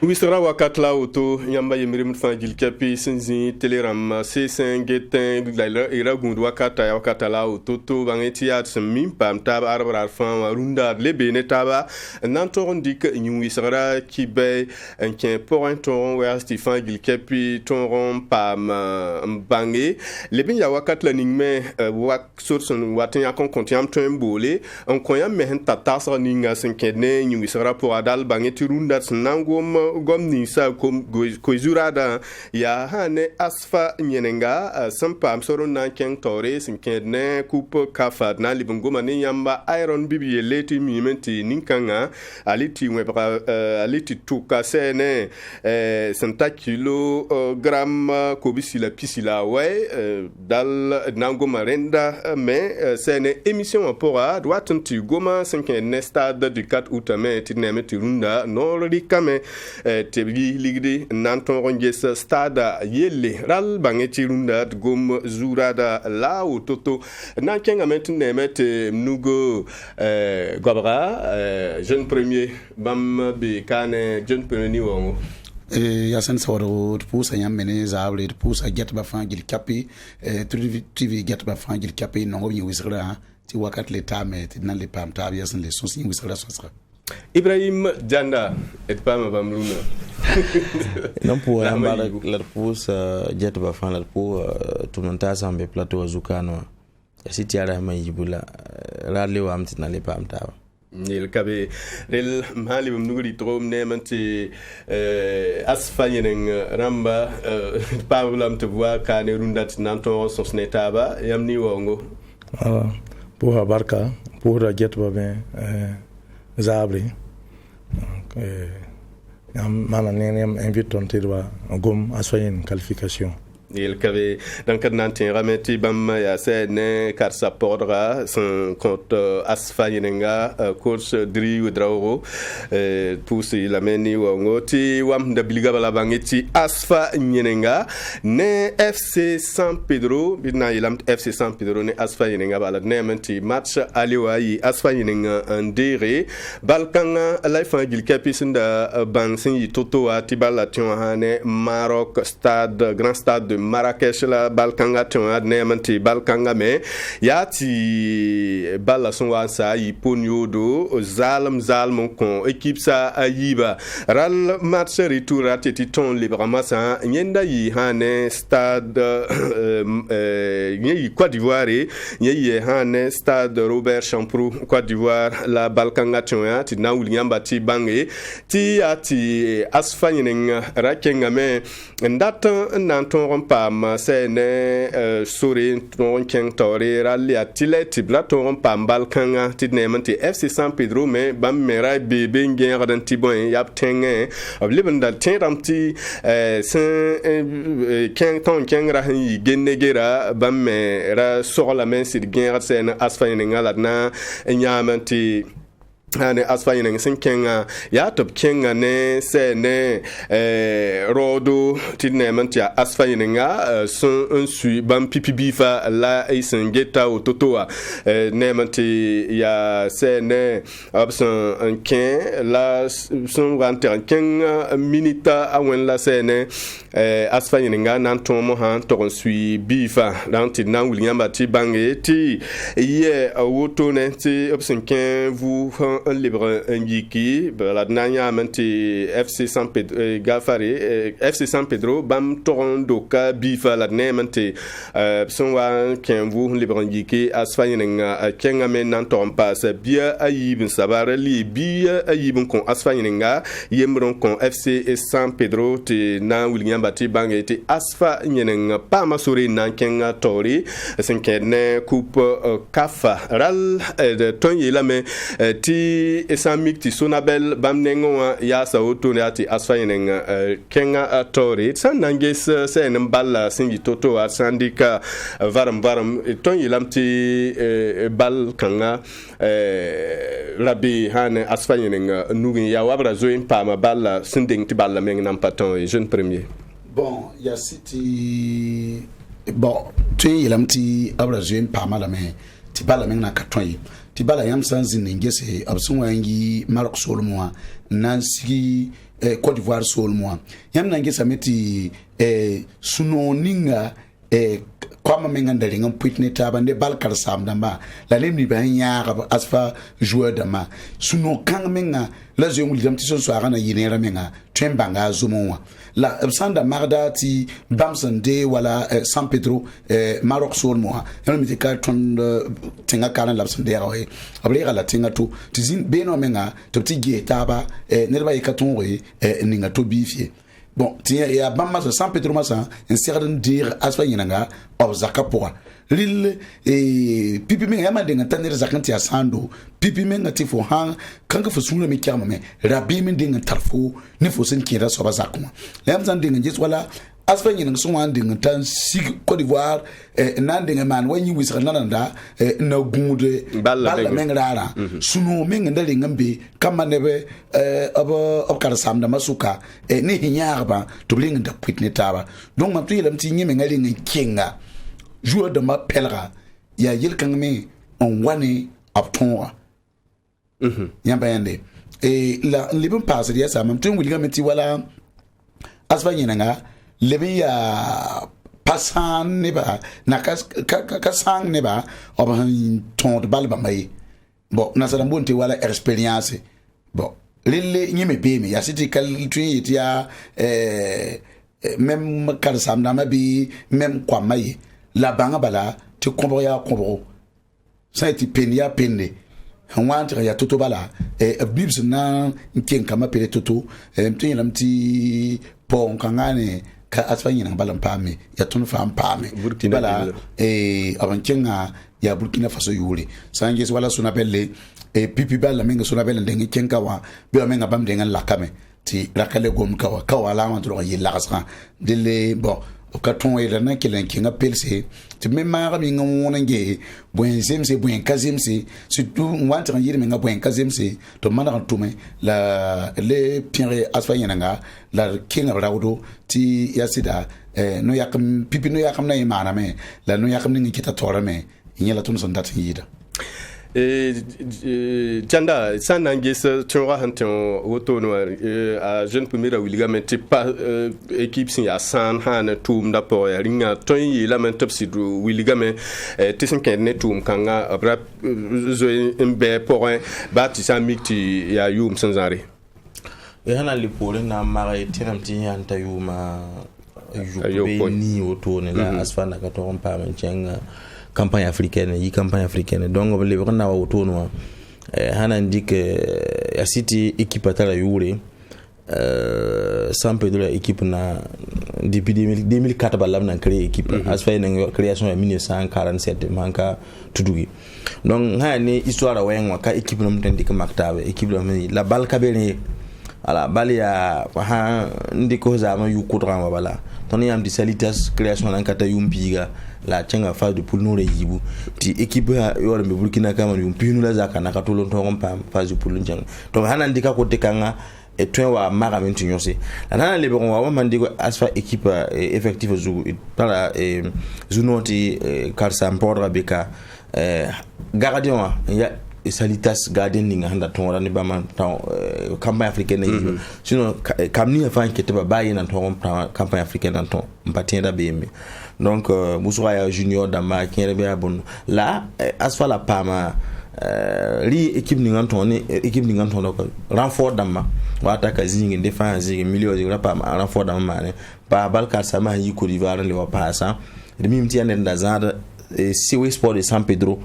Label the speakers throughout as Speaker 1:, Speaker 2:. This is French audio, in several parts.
Speaker 1: Wisra wakat la auto yamba yemirim fa jilkapi sinzi teleram C5 getin glayla ira gund wakata la auto to bangeti at semim pam tab arbrar fan runda lebene taba nantoron dik nyu wisra kibe en ken pointon wer Stefan jilkapi tonron pam bange lebin ya wakat la ningme wak sorson watin yakon kontiam tembole on koyam mehen tatasra ninga senkene nyu wisra pour adal bangeti runda nangom gomni sa ko zurada ya hane asfa nyenenga sampa amsoro na ken tore sinkene coupe kafa na libungoma ni yamba iron bibi leti mimenti ninkanga aliti webra aliti tuka sene 100 kilo gram ko bisila pisila dal nangoma renda mais sene émission pora doit tu goma sinkene stade du 4 août mais tineme tirunda no rikame tebgi ligde nanton ronges stada yelle ral bangeti runda gom zurada la toto nankenga maintenant mete mnugo gobra jeune premier bam be kane jeune premier ni wongo
Speaker 2: yasan sawro pousa yamene zabre pousa get ba fangil kapi tv get ba fangil kapi no ngi wisra ti wakat le tamet nan le pam tab yasan le sonsi wisra sosra
Speaker 1: Ibrahim Janda et pas ma bamluna.
Speaker 3: Non pour la pousse jet ba fan la pour tout mon tas en plateau azukano. Si ti ara ma yibula la le wa amti na le pam ta.
Speaker 1: Nil kabe rel mali bum nugri trom ne manti asfanyeng ramba pa bulam te voir ka ne rundat nanton son snetaba yamni wongo.
Speaker 4: Pour abarka pour jet ba ben Zabri, mana nem invite on tilwa gom aswayin qualification.
Speaker 1: Il kave dans le nantin rameti bam ya sene kar sapodra son compte asfayenga course dri udrauro pousse la meni wongoti wam da biliga bala bangeti asfa nyenenga ne FC San Pedro bina ilam FC San Pedro ne asfa nyenenga bala ne menti match aliwayi asfa nyenenga ndere balkanga life gil kapisinda bansin yi toto atibala tionhane Maroc stade grand stade de Marrakech la balkanga tion adnemanti balkanga me yati balla son wasa yi ponyodo zalm kon équipe sa ayiba ral match retour ateti ton librement sa nyenda yi hane stade yi Côte d'Ivoire yi hane stade Robert Champrou Côte d'Ivoire la balkanga tion ati na wuliamba ti bange ti ati asfanyen rakenga me ndata nanton pam sene sori ton ken tore rali atile tibla ton pam balkanga tidnemanti FC San Pedro me bam mera bebe ngien radan tibon yap tenge oblibanda tenramti ken ton ken rahan yi genegera bam mera sola men sid gen sen asfayne ngaladna nyamanti ane asfayne sinkenga ya top kenga ne se ne rodo tidnemanti asfayne nga son un sui bam pipibifa la isengeta ototoa nemanti ya se ne abson un ken la son wanter ken minita awen la se ne asfayne nga nanton mo han to sui bifa danti na wuliamba ti bange ti ye woto ne ti abson ken vous un libre ngiki la nanya menti FC San Pedro Gafari FC San Pedro bam Toronto ka bifa la nementi son wa kenvu libre ngiki asfanyenga kenga men nan tompas bia ayib sabara li bia ayib kon asfanyenga yemron kon FC San Pedro te na William Bati bangeti asfa nyenenga pa masuri nan kenga tori senkene coupe kafa ral de tonye la me ti esamik ti sonabel bamnengo ya sa otone ati asfayeneng kenga tori san nanges sen mballa singi toto a sandika varam ton yilamti bal kanga rabi hane asfayeneng nugin ya wabra zoin pama balla sinding ti balla meng nam paton jeune premier
Speaker 2: bon ya city bon tu yilamti abra zoin pama la me ti balla meng na katon ti bala yam san zin ngese absun wangi Maroc solmoa nansi Côte d'Ivoire solmoa yam nangesa meti suno ninga comme menga ndali ngam puitne tabande balkar sam damba la lemni ba nyaara asfa joueur dama suno kang menga la zengul dam ti so na yinera menga twembanga zumonwa la sanda marda ti bamsan de wala San Pedro Maroc solmoa yam mi ka ton tenga kana la sande rawe abli la tenga to ti zin beno menga to ti ge taba nerba ikaton we ninga to bifie. Bon, tiens, il y a Bama San Pedro Massa, un certain dire Asfa Yinanga, of Zakapoa. Lille et Pipi Menga de Tanner Zakanti Asando, Pipi Menga Tifo Han, Kanka for Suna Mikame, Rabbi Mending and Tarfo, Nifosen Kira Sobazakuma. Lamsan Ding and Jeswala, Asfa Yin and Swan Ding and Tan Sig Cote d'Ivoire, Nanding a man when you with Rananda, no good Balla Mengrara, Suno Meng and Delling and be, Kamanebe of Karasam Masuka, Nihinyarba to bring the Pitnetaba. Don't want to tell them Tingy and Kinga. Joueur de ma pelra ya yel kangme on wane aptonwa yambende e la libin passe ya samam tun wilga meti wala asba yinanga lebi ya pasan neba na kasang neba oban ton de balba mai bon na sala bonte wala experience bon lille nyime bemi ya city kal tweet ya même kal samna mabi même kwa mai la banga bala te kombo ya kombo sa ti penia pende hanwantra ya toto bala bibs na nken kama pele toto mtin lamti pon kangane ka asfanyi na bala mpame ya tunu fa mpame bala abankenga ya Burkina Faso yuri sange wala suna belle pipi bala menga suna belle ndengi kenka wa be menga bam denga lakame ti rakale gom kawa la wantro yi lakasra dele bon o katon e lana kelen kinga pelse ti me mara mi ngam wonange buen zemse buen kazemse surtout wantra yiri me ngam buen kazemse to mana tume la le pire asfanya nga la kinga rawdo ti yasida no yakam pipi no yakam na imana me la no yakam ni kita tora me nyela tun son datin yida
Speaker 1: Janda sanangis tunwa hanton woto no a jeune premier wilga meti pa équipe sin ya san han tum da po ya ringa ton yi la men top sidu wilga me tisin ken ne tum kanga rap zo mbe point ba ti samikti ya yum sanzare
Speaker 3: e hana li pole na mara tiramti hanta yuma yu ni woto ne la asfana ka to pa men chenga campagne africaine donc le rena wa autono hana ndike ya city équipe atala yure San Pedro équipe na depuis 2004 balam na créé équipe asfa na création en 1947 manka tudugi donc ha ni histoire wa ka équipe na mtandika maktaba équipe la balle kabene ala bali ya ha ndiko zama yu kudran wala ton yam di salitas création na kata yumpiga la chenga phase de poule no reyibu ti équipe yo le Burkina kama yumpinu la zaka na katolo ntongo pa phase de poule njanga to hana ndika ko tekanga et twen wa mara mintu nyose la nana le bon wa mandiko asfa équipe effective zu para zunoti karsa mpora beka gardien ya salitas gardening handa tonra ni bama campagne africaine yi sinon kamni fa nkete ba bayi na tongo campagne africaine na ton mpatienda bm donc Moussouaya junior dama kiere be abon la asfa la pama li équipe ni nganton ko renfort dama wata ka zingi défense zingi milieu zingi pama renfort dama mane pa balka sama yi Côte d'Ivoire le wa passa de mimti ande ndazada Siwe Sport de San Pedro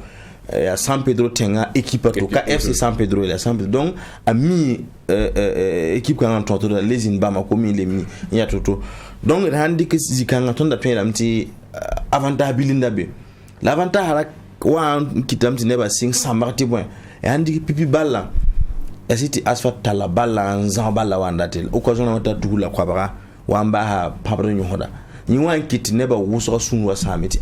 Speaker 3: ya San Pedro tenga équipe to ka FC San Pedro et la San Pedro donc ami équipe kan tonto les in bama ko mi le mi ya toto donc handi ke zikanga tonda pela mti avantage bilinda be l'avantage ala wa kitamti neba sing samarti point e handi pipi balla ya city asfat tala balla nza balla wandatel occasion na tadula kwa bara wamba ha pabro nyoda ni wan kiti neba wuso sunwa samiti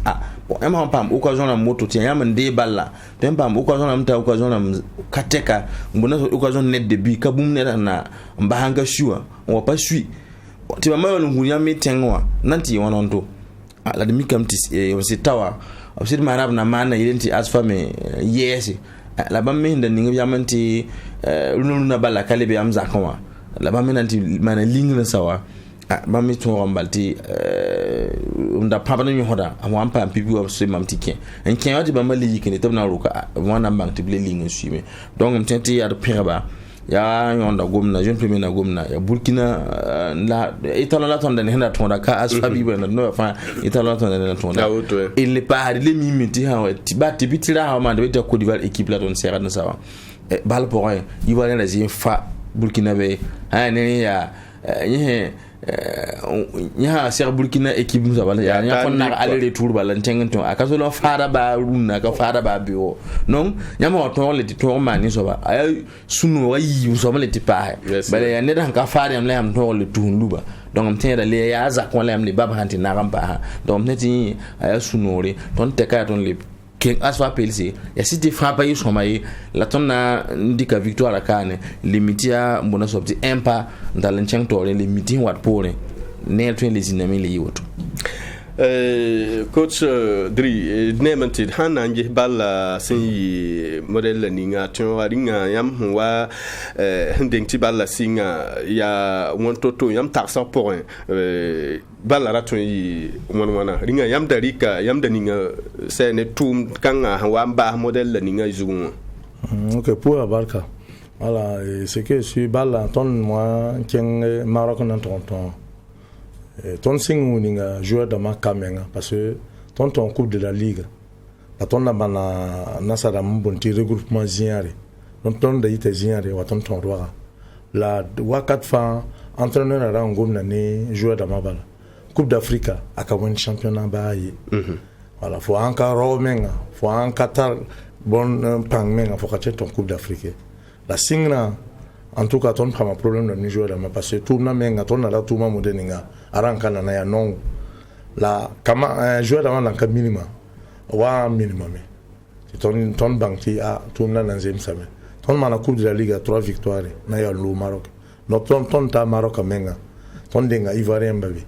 Speaker 3: bon ema pam occasion na moto ti yam nde balla tempam occasion na mta occasion na kateka mbona occasion net de bi kabum net na mbahanga shua on pas sui ti ba mayo ngunya metenwa nanti wononto la de mikam ti on se tawa obsid marab na mana identi asfa me yes la bam me hinda ninga yamanti luna bala kale be am zakwa la bam nanti mana lingna sawa bam mi to rambalti unda papa no hoda am wan pam pipi wa so mam tike en ken wadi bam li yikene tabna ruka wana bank tible linga suime donc am tenti ya de piraba ya yonda gomna jeune premier na gomna ya Burkina la italo la tonda henda tonda ka asfa biba na no fa italo la tonda na tonda il est pas les mimiti ha tiba tibitira ha ma de Côte d'Ivoire équipe la ton sera na sawa bal pour rien Ivoirien la zin fa Burkina be ha ne ya nya ser Burkina équipe nous avons ya nya kon na aller retour balan tengenton akaso lo fara ba runa ka fara ba biwo non nya mo to le to mani so ba ay sunu wayi so ma le tipa bale ya ne dan ka fara am le am to le tun luba donc am tenda le ya za kon le am le baba hanti na gamba ha donc neti ay sunore ton te ka ton le ken asfa pelsi ya siti frappa yi somayi la tonna ndika victoire kane limitia mbona sobti empa ndalen chengtore le meeting wat pore ne twen les inami le yoto
Speaker 1: coach Dri nemanti hanange balla sin model ninga ton waringa yam wa ndengti balla singa ya wontoto yam taksa point balla raton yi wana ringa yam darika yam da ninga c'est ne tum kanga wa ba model ninga zugun.
Speaker 4: OK, pour Abarka voilà, c'est que sur balla ton moi ken Maroc nan tonton ton sing ninga joueur de ma kamenga parce que ton coupe de la ligue la ton na bana nasara mbonti regroupement ziare ton da ite ziare wa ton roi la wakat fa entraîneur ara ngomna ne joueur de ma bala coupe d'Afrique aka win championnat ba yi voilà faut encore romenga faut encore bon pangmenga faut que ton coupe d'Afrique la singna en tout cas ton pas un problème de joueur de ma parce que tout na menga ton la tout ma modeninga aranka na ya non la kama joueur de ma ka minimum wa minimum ton banki a tout na nanzem same ton ma na coupe de la ligue 3 victoires na ya le Maroc no ton ta Maroc menga ton denga Ivoirien babi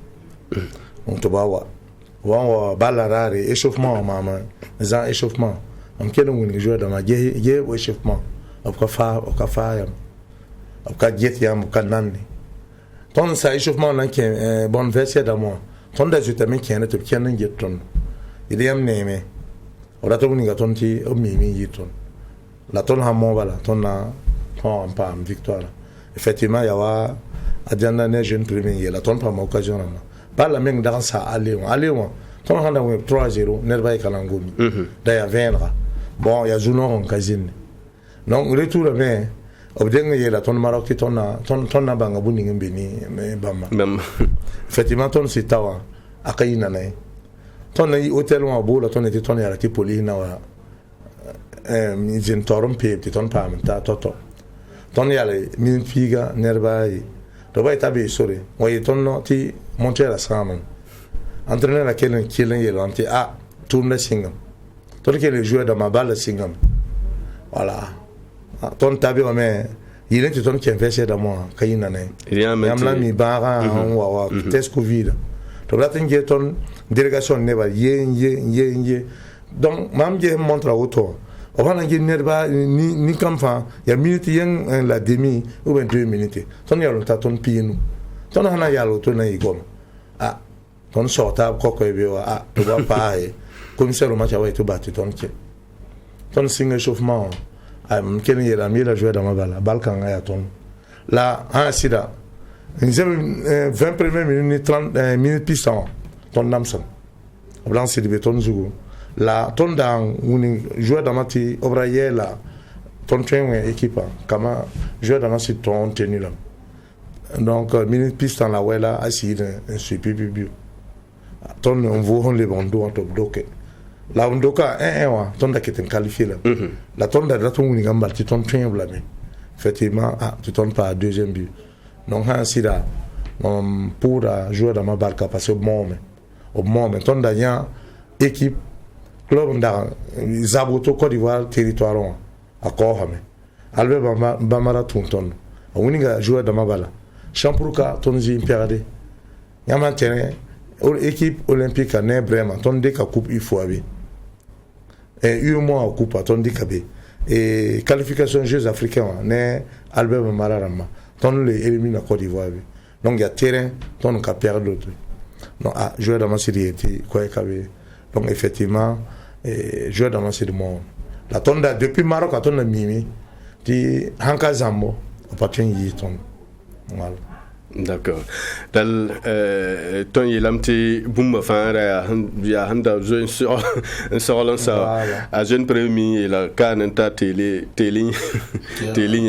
Speaker 4: on to bawa wa balarare échauffement mama za échauffement am keno ngi joueur de ma ye échauffement of ka fa yam ka jet yam ka nanni ton sa échauffement nan ke bon verset da mo ton da jeta men kene to kene jet ton il yam neme ora to ni ga ton ti o mi yiton la ton ha mo bala ton na ton pa victoire effectivement ya wa adjana ne jeune premier la ton pa ma occasion na pas la même dans ça aller ton handa 3-0 nerva kalangomi da ya vendra bon ya juno en casine non retour mais obdenga yela ton Maroc ton na banga buni ngembeni me bamba effectivement ton sitawa akayina nay ton na hotel wa bola ton était ton ya ti polina wa mi jen torom pe ton pa menta toto ton ya le min figa nerva to bay tabi sore way ton no ti monter la saman entraîneur la kelen yelo anti tourner singam ton que les joueurs de ma balle singam voilà ton tabi o me yile ti ton ken fese da mo kayina ne yam la mi bara wa test covid to la tin ton délégation ne ba ye donc mam je montre auto on va ngi nerba ni kam fa ya minute yen la demi ou bien 2 minutes ton ya ta ton pinu ton hana ya lo to na igom ton sorta ko ko be wa to ba pa e commissaire au match wa to ba ton single chauffement am ken yela mi la jouer dans ma balle balkan ya ton la sida 20 premières minutes 30 minutes piston ton namson blanc c'est de béton zugo la ton dans un joueur dans ma ti obraye la ton train équipe kama joueur dans ma si ton tenu là donc minute piston la wela aside un super ton on voit les bandeaux en top doke la ondoka wa ton da keten qualifié là la ton da ton ni gamba ti ton train blâmer effectivement tu tournes pas à deuxième but donc sida pour jouer dans ma barca parce que au moment ton da ya équipe club da zaboto Côte d'Ivoire territoire à Kohame albe bamara ton on nga jouer dans ma bala champruka ton zi impérade yama terrain équipe olympique à vraiment ton de ka coupe il faut abi et un mois coupe ton de kabe et qualification Jeux africains né Albert Mararama ton les élimine à Côte d'Ivoire donc il y a terrain ton ka perdre l'autre donc joueur dans ma série était quoi donc effectivement joueur dans ma série mon la tonda depuis Maroc à ton mimi di Hanka Zambo opportunité ton voilà.
Speaker 1: D'accord. Dal ton yelamti bumba fara ya handa zo sur lança a jeune premier et la canenta télé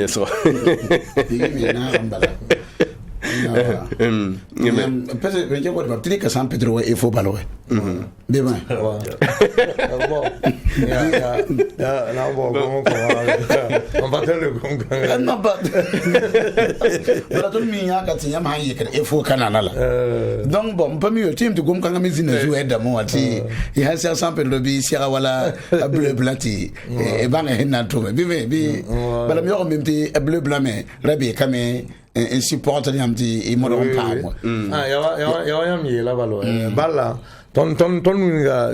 Speaker 1: so.
Speaker 2: Peut-être que je vais dire que San Pedro est faux ballon. Demain.
Speaker 4: On va faire le concours.
Speaker 2: Non, pas. Voilà, tout le monde a dit qu'il faut canal. Donc, bon, pas mieux. Tu me dis que quand on joue d'amour, il y a San Pedro, Sierra Walla, bleu blanc, et ban et nato. Bibi, voilà, mieux, même dit bleu blanc, mais Rabbi, comme un supporter et mon père.
Speaker 4: Ya mi la balo balla ton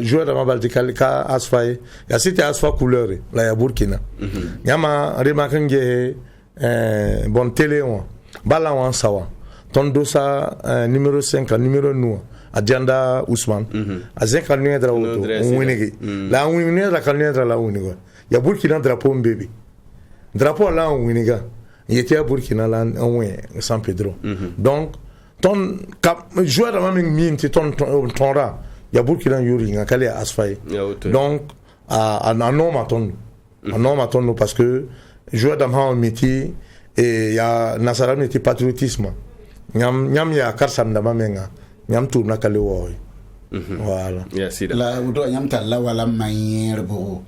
Speaker 4: joueur de ma baltique ka asfaye ya cité asfa couleur la ya Burkina yama remarquer bon télé on balla on sawa ton dosa numéro 5 numéro 9 Adjanda Ousmane a 5 numéro dra auto winigi la winigi la caneta la winigi ya Burkina drapeau mbébé drapeau là on winiga il était à Burkina là on San Pedro donc ton joueur de même mine ton ra ya Burkina yuri nga kale asfay donc à non maton parce que joueur de même métier et ya nasara métier patriotisme nyam ya karsan da mamenga nyam tour na kale wo voilà
Speaker 2: la udo nyam talla wala manière bo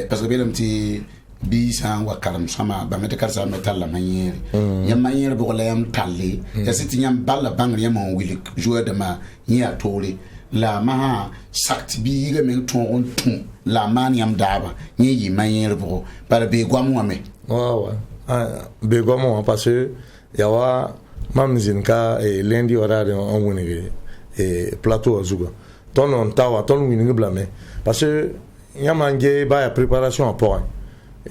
Speaker 2: parce que bien petit bi san wa karam sama ba meta karsa metal la manière nyam manière bo la yam talle ya siti nyam balla bang yam on wili joueur de ma nya tole la ma sakti bi ga men ton la man yam daba ni yi manière bo para be gwamu ame
Speaker 4: wa be gwamu parce que ya wa mamzin ka lundi horaire on woni et plateau azuga ton on tawa ton wini blame parce que yamange ba ya préparation à point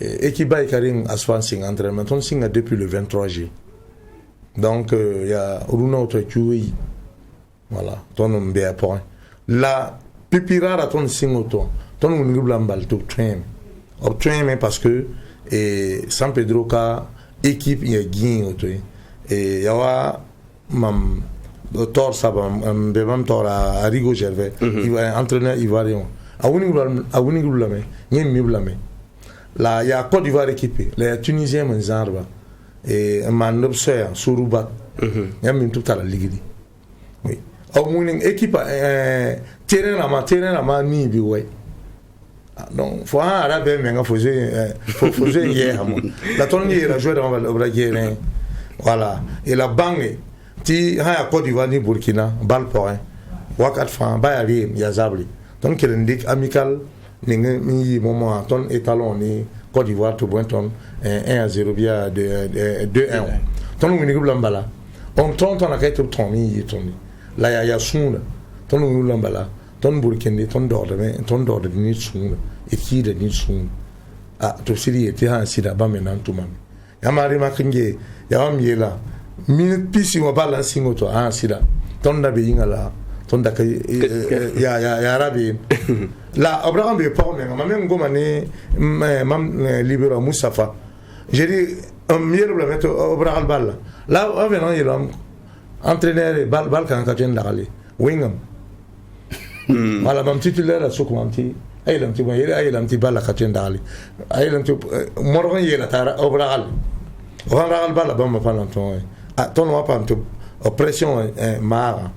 Speaker 4: équipe ba karing asfancing entraînement ton singa depuis le 23 juillet donc il y a Runa autre qui voilà ton on be à point la pipirara ton singo ton wini blambal to train mais parce que San Pedro ka équipe y a gagné auto et yawa mam tor saba bebam tor a Rigo Gervais il va entraîneur ivoirien a woni blame ñen mi blame la ya Côte d'Ivoire équipé les Tunisiens men zarba et man obsoya Souroubat ñam min tout à la ligue oui a woni équipe terrain la ma ni bi way donc faut arabe mais nga faisait hier la tonne la joueur dans le Braguer voilà et la bangue ti ha Côte d'Ivoire ni Burkina bal point wakat fan ba yari ya zabli donc il indique amical ni moment ton étalon ni Côte d'Ivoire to Bonton 1-0 via 2-1 ton ni blambala on ton a kay to ton ni ton la ya sunda ton ni blambala ton Burkina ton d'ordre ni sunda et qui de ni sunda to siri ti ha sida ba menan to mami ya mari makinge ya miela minute pisi wa bala singo to sida ton da be yingala ton da ya rabi la Abraham be pas mais même ngoma ne mam libéro Moussafa j'ai dit mielo la mettre Abraham balla là avenant il entraîneur bal kan ka ten dali wingam voilà mam titulaire so commenti ay lam ti balla ka ten dali ay lam ti morgan yela tara Abraham balla bamba palanton ton wa panto pression mara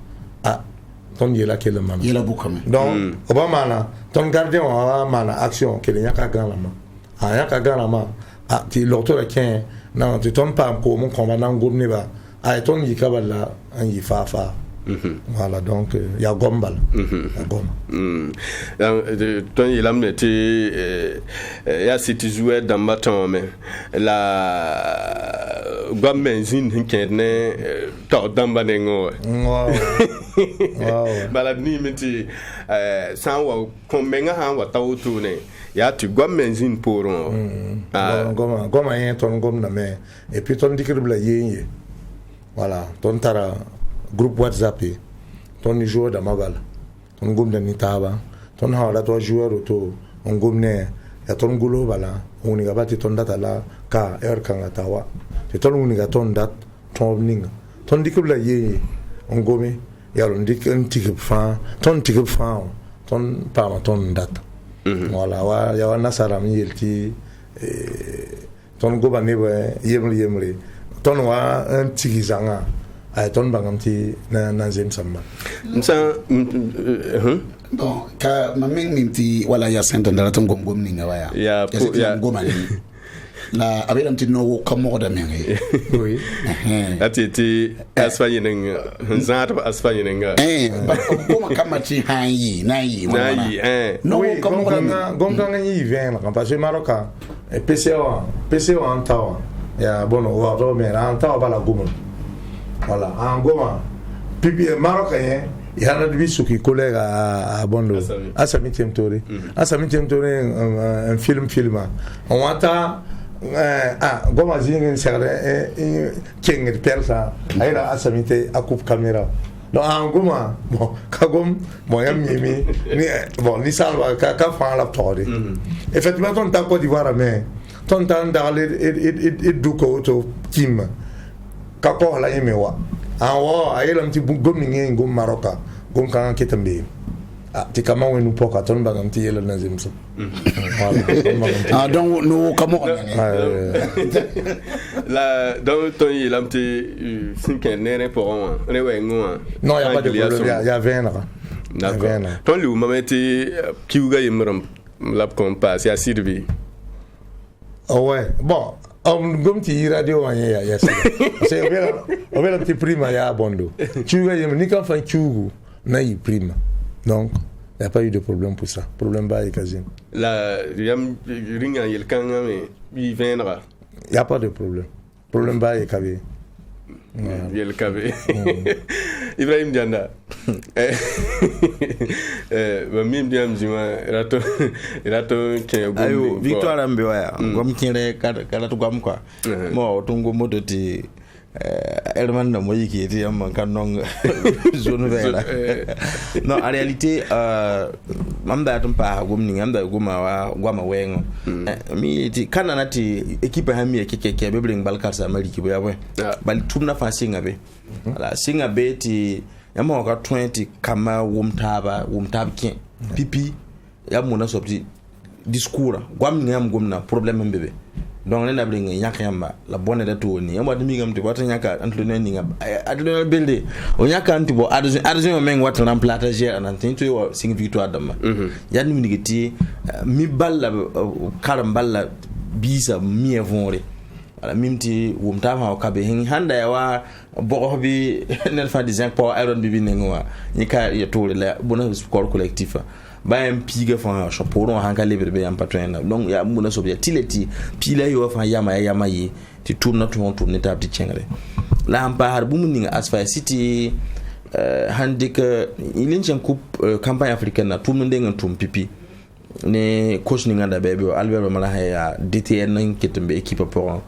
Speaker 4: ton yela ke le man
Speaker 2: yela bukame
Speaker 4: donc obama na ton gardien wa mana action ke le nyaka galama yaka galama ti l'auteur ken na ti ton pa ko mon combat na ngurni ba ton yi kabala an yi fafa Voilà, donc il y a Gombal.
Speaker 1: Toi, il a mis il y a cette joueur dans ma tombe. La Gombenzine qui est né dans Banengo. Balabni meti sans combien on va tourner. Il y a tu Gombenzine pour
Speaker 4: Goma est ton gomme mais et puis ton dit que le voilà, ton tara groupe WhatsApp ton joueur de Magal ton gomme de Nitaba ton hala toi joueur auto on gomme ne ya ton gulo bala on y a battu ton data là ka kangatawa et ton uniga ton dat ton ning ton dit que le yé on gomme ya on dit qu'un tigre fan ton par ton date voilà wa ya wana saram yelti ton goba ne yemri ton wa un tigizanga ay ton bangamti na zem samba
Speaker 2: bon ka maming minti wala ya senta ndala ton gom ni ngawaya
Speaker 1: ya
Speaker 2: goma ni la abela mti no kamo da mengi
Speaker 4: oui
Speaker 1: atiti asfanye nenga nzata asfanye nenga
Speaker 2: goma kama ti hanyi nayi
Speaker 4: no kamo da gomganga ni vient là parce que maroka PCO en tawa ya bono wa do me en tawa bala goma voilà en goma pipi marocain yana de bisuki collègue à Bondo Asami Temtori un film on entend goma zingin serre king persa ayra Asami te akup caméra donc en goma bon kagom bon yam yemi ni bon ni salva ka fa la tori effectivement ton ta Côte d'Ivoire mais ton temps dans et duko to kim ka ko la yemewa awo ayela mti gom ni ngom maroka gom kan ketambe ti kama wenu poka ton bagam ti yela na zemso
Speaker 2: donc no kamo
Speaker 1: la donc ton il a mti sinken nere pour on rewe ngwa
Speaker 4: non y a pas de problème y a 20 là
Speaker 1: d'accord ton lu mameti kiuga yimram lab compas ya sirvi
Speaker 4: ouais bon gom ti radio ya yes c'est ovela ti prima ya Bondo tu ni kan fa chugu na yi prima donc il n'y a pas eu de problème pour ça problème ba quasi
Speaker 1: la yam ringa yel kanga me bi viendra
Speaker 4: il n'y a pas de problème ba e kabe
Speaker 1: yel kabe Ibrahim Dianda mim diam jima rato ke gom
Speaker 3: ayo victoire ambe waya gom kire kala to gom quoi mo to ngom to ti Herman na moyi qui était en canon zone vert non en réalité mamba tumpa gomni amda goma wa gwama wengo mi ti kana nati equipe ha mi keke be bring balkar sa mari ki boya boy bal tumna fa singa be ala singa be ti yama ka 20 kama wumtab kin pipi yamuna sobti discours gwamni ngam gomna problème mbebe donc ne na bring yak yamba la bonne de to ni yamba demi ngam ti wata nyaka antone ni ngam adone belde o nyaka anti bo adone men wata remplacer ger an tin to sing victoire dama yanni mi ngiti mi balla karam balla bisa mi evonre ala mimti wumta ha ka be handa ya wa bo bi ne fa design pour iron bi ngwa ni ka ya to la bona sport collectif bayam piga fa chapeau on hanka leber be yam patwen donc ya muna so ya tileti pila yo fa yama yi ti tourna tourne tab ti chengre la ampa har bu muninga asfa city handik ilin chen coupe campagne africaine na tourne ndenga tum pipi ne coach ni nganda bebe Albert Malaha ya DTN nan ketembe équipe pour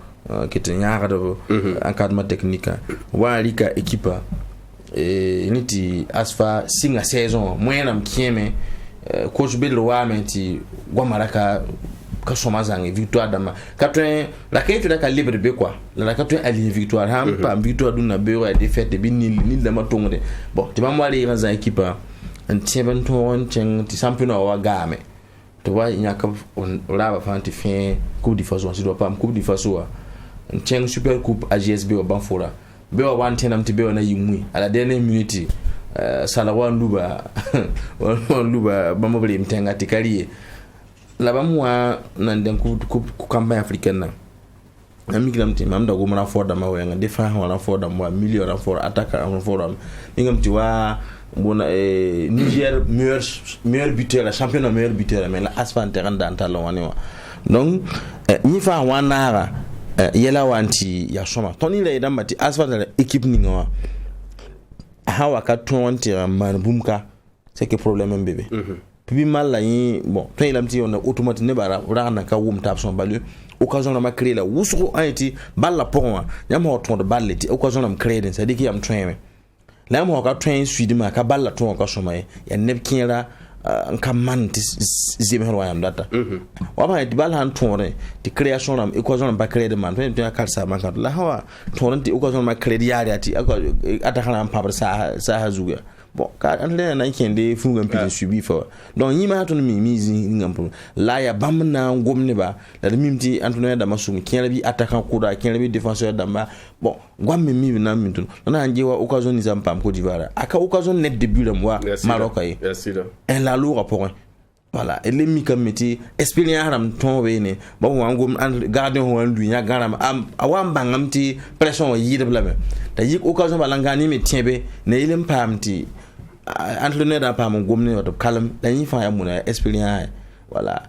Speaker 3: keten yaara do encadrement technique wa lika équipe niti asfa singa saison moyenam kieme coach Bill Wamenti Guamaraka Kasomazang victoire dama 80 la kaytu da libre be quoi la 80 ali victoire ham pa victoire duna be wa défaite bi ni dama tongde bon ti bam wali ranza équipe en tieben ton chen ti championnat wa game to wa nyaka on laba fanti fin coupe du façon si do pas coupe du façon en chen super coupe AGSB au Banfora be wa wantenam ti be na yimui à la dernière minute salawan luba bamobli mtenga tikaliye la bamwa nan den ku campagne africaine Amigam team am da go mana for da ma wenga defense wana for da mo milieu wana for attaquer wana for am ngam ti wa bona Niger meilleur buteur la championnat meilleur buteur mais la Asfan terrain d'antal wani wa donc ni fa wana yela wanti ya shoma toni le idan mati Asfan la équipe ni ngwa hawa ka tonti man bumka c'est que problème bébé puis mal la yi bon to ilam ti on automatique ne bara rana ka wum tap son balu occasion na ma créer la wusro aiti balla pour yam ho ton de balle ti occasion na créer den c'est dit ki am train la mo ka train suidi ma ka balla ton ka so mai ya neb kinra nka man ti zime ho yam data wa ba di balla han ton ti création na occasion na ba créer de man to ka sa man ka la hawa ton ti occasion ma créer yari ati ata kana am pabre sa hazuga bon ka anle na kende funga mpile subi fa donc yima to mi mizi ngam la ya bamna ngomne ba la mimti antonio da masum kien bi attaquant kuda kien bi défenseur damba bon gwamme mi na mintu na anje wa occasion ni zampam Côte d'Ivoire aka occasion net début de mois Maroc ay en la loura point voilà et les mi comme métier expérience ram ton wene bon wa ngom gardien ho andu nya garam am awam bangam ti pression yi de blame ta yik occasion balangani me tiebe ne ilem pamti entraîneur da pam gomne wato kalam dan yi fa ya muna experience voilà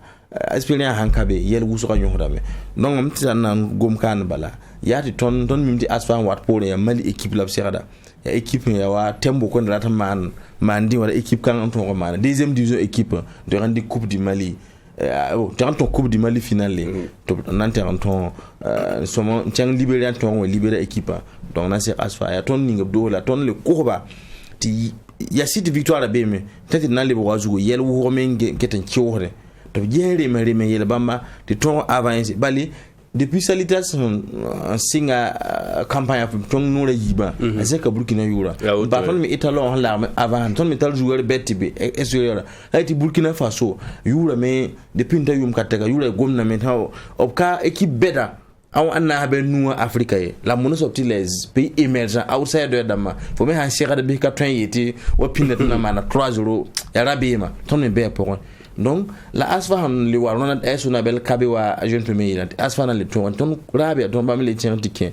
Speaker 3: experience hankabe yel wuso ka nyohda me donc am ti nan gom kan bala yati ton mimti Asfan wat pour ya mali équipe la serada ya équipe ya wa tembo ko ndata mandi wala équipe kan on ko man deuxième division équipe de rendre coupe du Mali ton coupe du Mali finale to nanti ton somo tiang libéré ton libéré équipe donc na c'est Asfan ya ton ninga do la ton le courba ti ya site victoire be me tati na le wazugo yel wo menge keten chiore to jere me yel bamba de ton avance bali depuis salutation singa campagne ton nura yiba c'est que Burkina yura ba ton mi italon la avant ton mi tal joueur betti be exterieur haiti Burkina Faso yura me depuis nta yum kataka yura gomna me taw opka équipe beda aw anna be nuwa Afrique la monos optiles pays émergents outside de dama faut me han sera de be ka train yeti wa pinnet na mana 3-0 ya rabema ton me be pour donc la Asfan le warona esuna bel kabewa jeune premier Asfan le ton rabia ton bam le tientike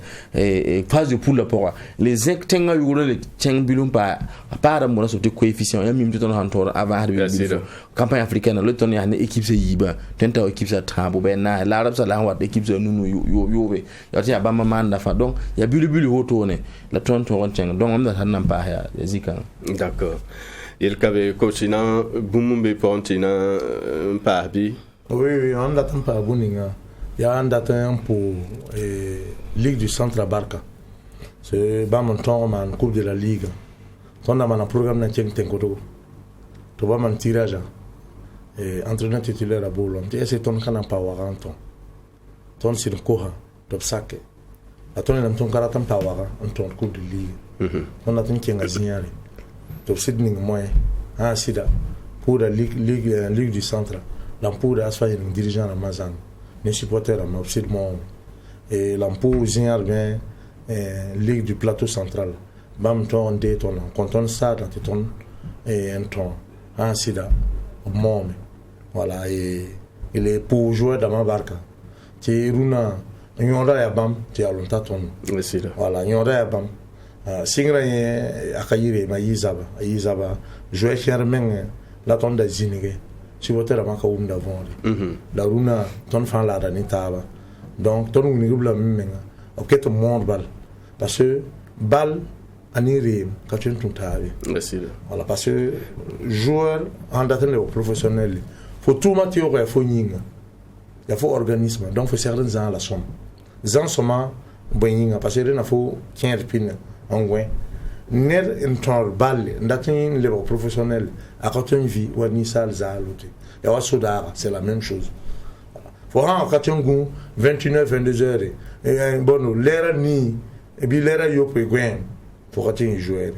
Speaker 3: phase de poule pour les actenga yuro le tieng bilum pa para mo so de coefficient ya mim ton hantor avant de campagne africaine le ton ya ne équipe se yiba tenta équipe sa trambo be na la arab sa la wat équipe se nunu yobe ya ti abama manda fa donc ya bilu hotone la ton tieng donc on da nan pa ya zika
Speaker 1: d'accord il avait coaché dans Bumumbe Pontina Parbi.
Speaker 4: Oui, on attend pas Buninga. Il y a un attend pour Ligue du Centre à Barca. C'est pas mon temps, man Coupe de la Ligue. On a un programme dans Tcheng Tenkoto. Tu vas mon tirage. Entraîneur titulaire à Boulon. C'est ton canal pas waranton. Ton c'est le Koha, top sac. Attends, on a ton karatam pas waran, on ton Coupe de Ligue. On a ton Tcheng Azignari. Donc c'est une moyen sida pour la ligue du centre l'ampoule d'Asfan dirigeant la Mazan les supporters à c'est mon et l'ampoule général bien ligue du plateau central bam ton de ton quand on ça dans ton et un ton sida mon voilà et il est pour jouer dans ma barque tu runa nyonda ya bam tu as longtemps ton voilà nyonda ya bam singra akayire ma yizaba jouer chermen la ton da zinige si voter ma ka umda vendre la runa ton fan la da nitaba donc ton ni rubla menga ok to monde bal parce que bal anire ka tu ton tabi voilà parce que joueur en daten le professionnel faut tout matière il faut nyinga il faut organisme donc faut certains gens la somme gens soma boyinga parce que il faut 15 pin angwe ner intor balle ndatin le professionnel à côté une vie ou ni sal zalote ya wasodara c'est la même chose faut en katungu 21h 22h et bon l'era ni et bi l'era yo pe gwen faut katin jouer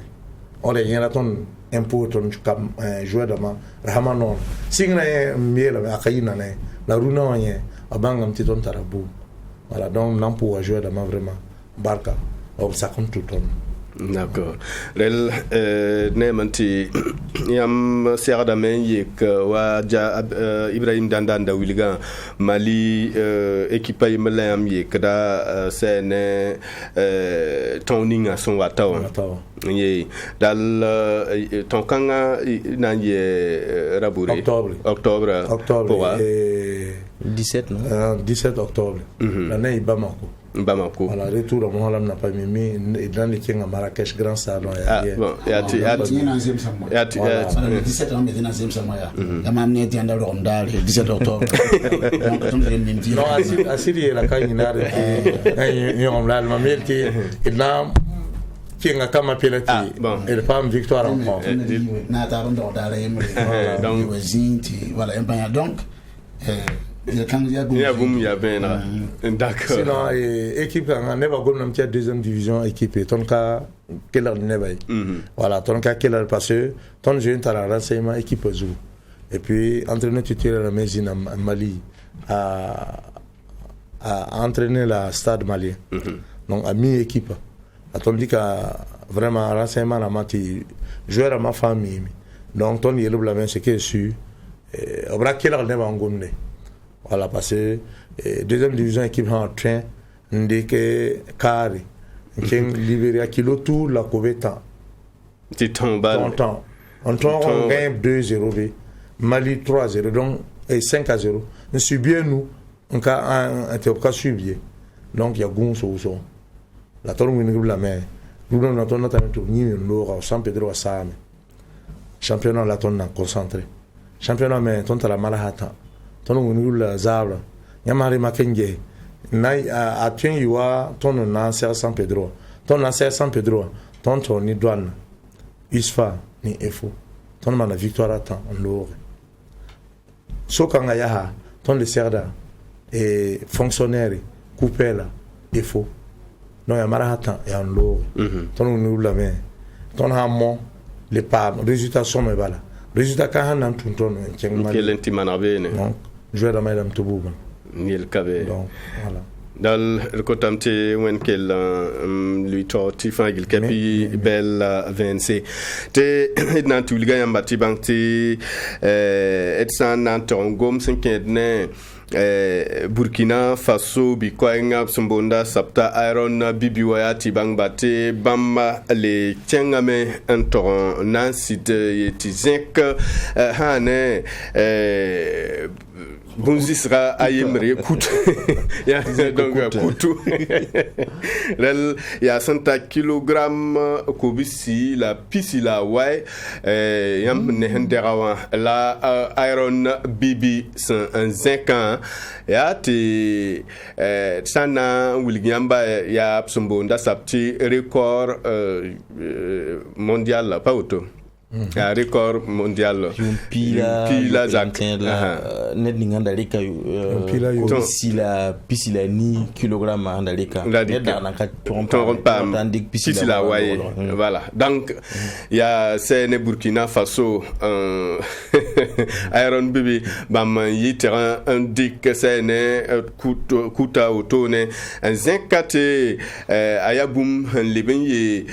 Speaker 4: on est rien ton important comme joueur de ma rahmanon singna miela akayina na la runa yen abangam titon tarabu voilà donc non pour jouer de ma vraiment barka ça compte tout ton
Speaker 1: D'accord. Rel nemanti yam serda men yek wa Ibrahim Dandanda Wilga Mali équipe yam yek da sene toning son wataw ye dal ton kanga na ye rabouré octobre
Speaker 3: 17 non
Speaker 4: 17 octobre l'année Bamako. Voilà, retour à Mohalam n'a pas mis dans les Kings à Marrakech, grand salon.
Speaker 2: Il y a 17 ans, mais il y a 17 ans. Il y a amené Diana Ronda le 17 octobre.
Speaker 4: Non, à Syrie, la Kainina, il y a un mal, il n'a qui a comme appelé et le femme victoire en France.
Speaker 2: Donc,
Speaker 1: d'accord.
Speaker 4: Sinon, équipe en never go nam tia deuxième division équipe ton cas quelle heure never. Voilà, ton cas quelle heure passé, ton jeune à la renseignement équipe Zou. Et puis entraîneur titulaire la Mézine en Mali à entraîner la Stade malien. Donc à mi équipe. Attendu qu'à vraiment renseignement la mati joueur à ma famille. Donc ton yellow la main c'est que su obra quelle heure never en gomne. Voilà, parce que deuxième division équipe en train de que carré qui Libéria kilo tout la couverture
Speaker 1: tu tombes
Speaker 4: on gagne 2-0 Mali 3-0 donc et 5-0 nous subir nous on a subir donc il y a gon so la tourne nous la main nous on a tout ni l'euro San Pedro à Same championnat la tourne concentré championnat mais ton la malahata ton la zabra yamari makenge nai a tien yiwa ton na San Pedro ton na San Pedro ton ni douane isfa ni efo ton na victoire atan on l'aurait so kanga yaha ton de serda et fonctionnaire coupé là efo non yamara atan et on l'aurait ton nous la main ton ha mon les pas résultats sont mais voilà résultat quand on tout ton
Speaker 1: quel intimanabene
Speaker 4: donc jouer dans madame Toubouban
Speaker 1: ni le cavé
Speaker 4: donc voilà
Speaker 1: dans le côté when quel lui torti fangil capi belle VNC te dans tout le gars mbati banti et ça nan tongom 5 Burkina Faso bi koinga sumbonda sapta iron bibi wayati bang bate bamba le tiengame antoron nansit yeti zinc hane Bonzisra ayemre kout ya donc koutou rel ya 100 kg kobisi la pisila way yam ne henderawa la iron bibi un zinc ya ti sana wilgiamba ya psumbonda sapti record mondial pas auto un record mondial
Speaker 3: pila zak net ni nganda leka pisila ni kilogramme anda leka net na ka trompa tandik pisila
Speaker 1: waye voilà donc il y a c'est Burkina Faso iron bibi bam yi terrain indique c'est ne kuta autone un zinkate ayabum leben yi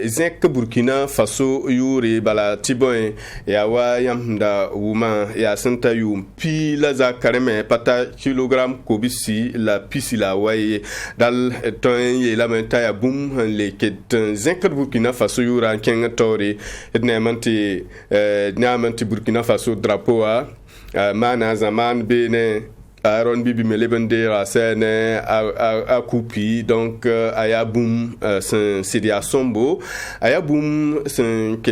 Speaker 1: zink Burkina Faso yuri bala tiboy ya wa yamda wuma ya santa yum pi la za kareme pata kilogramme kobisi la pisi la waye dal ton ye la menta ya bum le ket zinkat Burkina Faso yura kenga tori nemanti Burkina Faso drapeau a mana zaman bene Aaron Bibi Melebende Rasene a coupi donc Ayaboum c'est dia Sombo Ayaboum c'est qui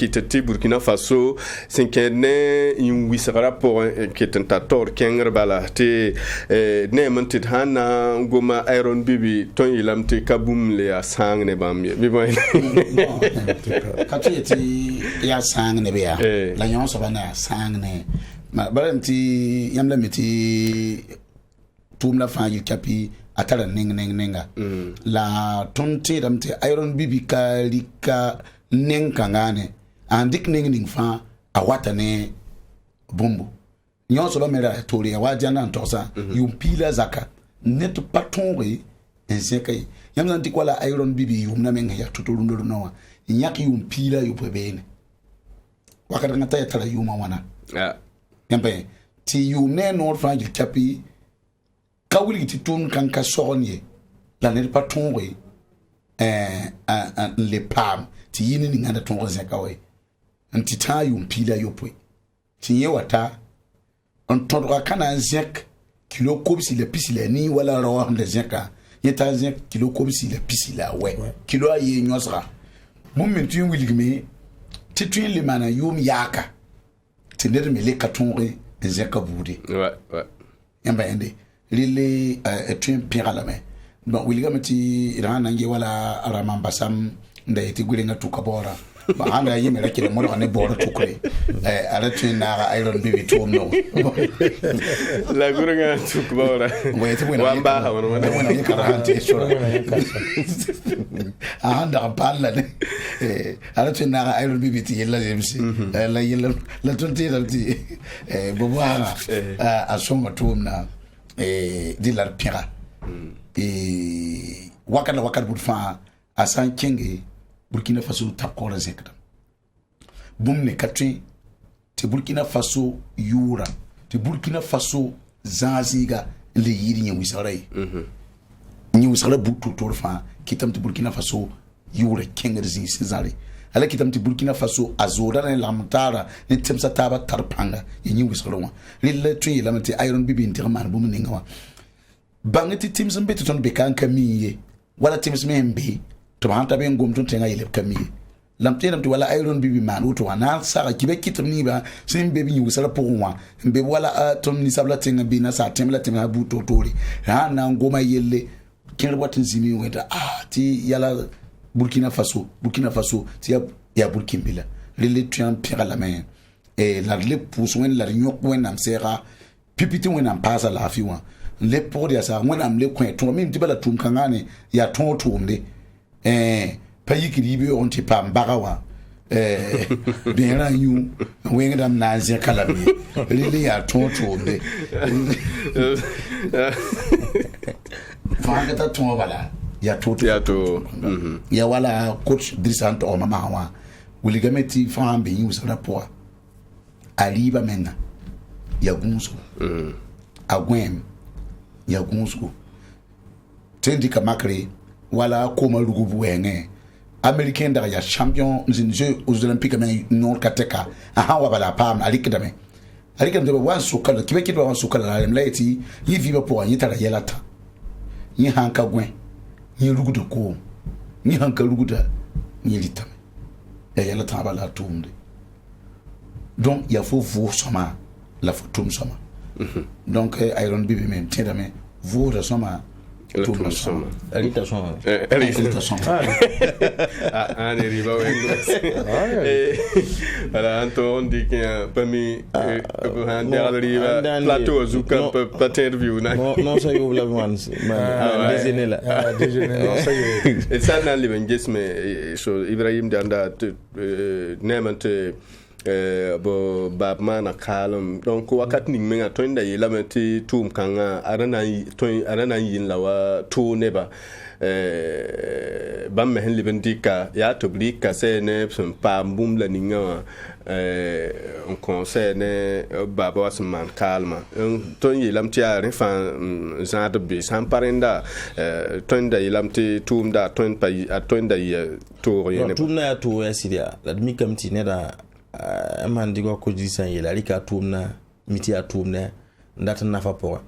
Speaker 1: était Burkina Faso c'est qu'une wisara pour qui est un tator kenger bala te nemantit hana goma Aaron Bibi ton ilamte kaboum le asang ne bamye mais bon
Speaker 2: quand tu étais ya sang ne bia la yon so bana sang ne ma balanti yamla meti tumla fangi kapi atala nenga la tonte damte iron bibi kalika nenkangane andik ning fa awata ne bombo nyonso ba mera tori awajana ntosa yumpila zaka net patonwe ensekai yamna ti kwala iron bibi yum na menga ya tutulu ndo no nyak yum pila yu pebene wakati ngata ya tala yuma wana yambe ti yum ne no frangil kapi kawuli ti tun kan ka sonye la ne pas tonwe le pam ti yini ni nganda tongo zekawe anti ta yum pila yu pwe ti yewata on tondra kana zek kilo kobsi le pisile ni wala rawa de zeka yeta zek kilo kobsi le pisila we kilo aye nyosra mum min tu wiligme ti tu le mana yum yaka ti nder me le katonre zeka bude
Speaker 1: ouais
Speaker 2: yamba ende lile tu pirala me bon wiligame ti rana nge wala ramambasam nda ti gulenga tukabora ba anga yime la kile mo ne bora tukure ala tu na iron bibi to no
Speaker 1: la gulenga tukabora wamba ha wono
Speaker 2: wona yikaranti so anda palla ne ala tu na iron bibi ti yella jemsi la yella la tunti la ti bobo ara asonga to na di la pira wakala budfa asan kenge Burkina Faso tapkora zekda bumne katri te Burkina Faso yura te Burkina Faso zaziga le yiri nyi wisarai nyi wisara buktu torfa kitam te Burkina Faso yura kenge zi zari ala kitam te Burkina Faso azora ne lamtara ne temsa taba tarpanga nyi wisara wa lille tri lamte iron bibi ndirman bumne ngawa bangeti teams mbeti ton bekan kamiye wala teams membe to hanta ben gomton tenga yele kamiye lamtenam to wala iron bibi man uto wana sara kibe kitam ni ba sim bebi ni wusala pourwa mbe wala tom ni sabla tenga bi na sa temla temla bu to tori ha na ngoma yelle kin watin zimi weta ti yala Burkina Faso ti ya Burkina bila le tuan pira la main et la le pousoen la nyok wen am sera pipiti wen am pasa la fiwa le pour ya sa wen am le kwen to mi tibala tum kangane ya ton tumde payi kiribe on ti pam bagawa bien la yu wen dam na ze kala mi le ya ton tumde fanga ta ton wala ya to ya wala coach Drisant o mama wa wuligameti fambe yu sa rapport aliba menga ya gunso agwem ya gunso tendi kamakre wala koma lugubu wenge Americain da ya champion in jeux aux olympiques mais non kateka aha wa bala pam alikdame wa sukala kibeki do wa sukala la mlaiti yi viba po yi tara yelata yi hanka gwen yi lugudu ko yi hanka luguda yi litame ya yelata bala tumde donc il faut vous soma la photo soma donc iron bibi même tiens mais vous soma tout soma
Speaker 3: alita soma
Speaker 1: ne riba voilà on dit que parmi plateau zuka peut interview
Speaker 3: non ça you love ones déjeuner là
Speaker 1: déjeuner ça et ça dans les mais so Ibrahim danda nemante bo babmana kalum donc wakat ning menga toinda yilamati tum kanga arana yin lawa to neba bam mehen libendika ya toblika sene pam bum la ninga on conseil ne baba wasman kalma ton yilamti are fan zat be san parenda toinda yilamti tum da toin pa toinda ya to yene
Speaker 3: tum na to ya sidia la mi kamti ne da man digo ko jisan yela rika tumna miti atumna ndata nafa po